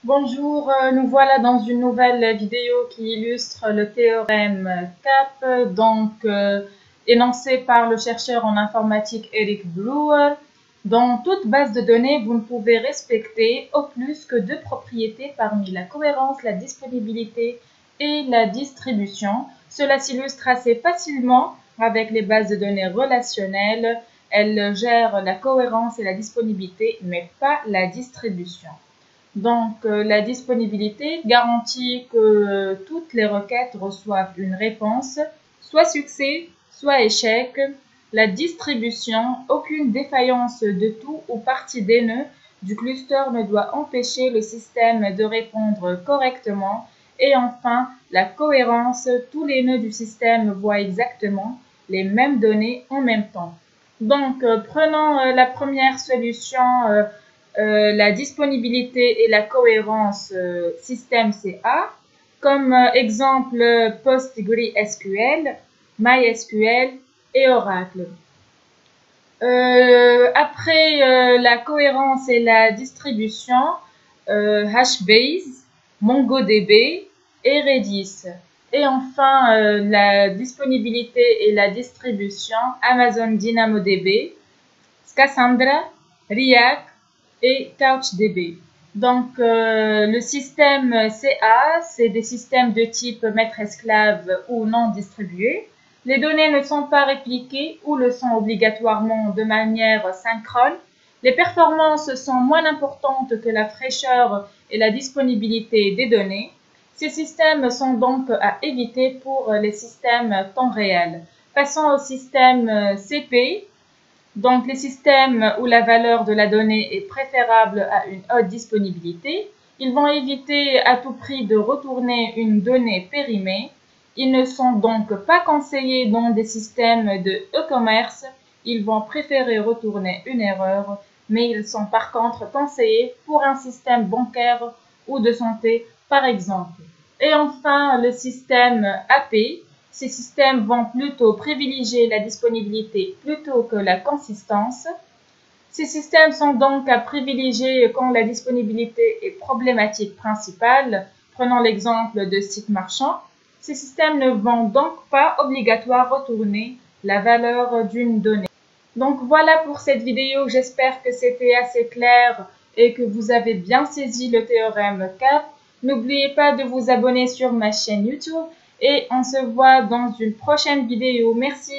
Bonjour, nous voilà dans une nouvelle vidéo qui illustre le théorème CAP, énoncé par le chercheur en informatique Eric Brewer. Dans toute base de données, vous ne pouvez respecter au plus que deux propriétés parmi la cohérence, la disponibilité et la distribution. Cela s'illustre assez facilement avec les bases de données relationnelles. Elles gèrent la cohérence et la disponibilité, mais pas la distribution. La disponibilité garantit que toutes les requêtes reçoivent une réponse, soit succès, soit échec. La distribution, aucune défaillance de tout ou partie des nœuds du cluster ne doit empêcher le système de répondre correctement. Et enfin, la cohérence, tous les nœuds du système voient exactement les mêmes données en même temps. Prenons la première solution, la disponibilité et la cohérence système CA. Comme exemple, PostgreSQL, MySQL et Oracle. Après la cohérence et la distribution, HBase, MongoDB et Redis. Et enfin, la disponibilité et la distribution, Amazon DynamoDB, Cassandra, React et CouchDB. Le système CA, c'est des systèmes de type maître-esclave ou non distribués. Les données ne sont pas répliquées ou le sont obligatoirement de manière synchrone. Les performances sont moins importantes que la fraîcheur et la disponibilité des données. Ces systèmes sont donc à éviter pour les systèmes temps réel. Passons au système CP. Donc, les systèmes où la valeur de la donnée est préférable à une haute disponibilité, ils vont éviter à tout prix de retourner une donnée périmée. Ils ne sont donc pas conseillés dans des systèmes de e-commerce. Ils vont préférer retourner une erreur, mais ils sont par contre conseillés pour un système bancaire ou de santé, par exemple. Et enfin, le système AP. Ces systèmes vont plutôt privilégier la disponibilité plutôt que la consistance. Ces systèmes sont donc à privilégier quand la disponibilité est problématique principale. Prenons l'exemple de sites marchands. Ces systèmes ne vont donc pas obligatoirement retourner la valeur d'une donnée. Donc voilà pour cette vidéo, j'espère que c'était assez clair et que vous avez bien saisi le théorème CAP. N'oubliez pas de vous abonner sur ma chaîne YouTube et on se voit dans une prochaine vidéo. Merci.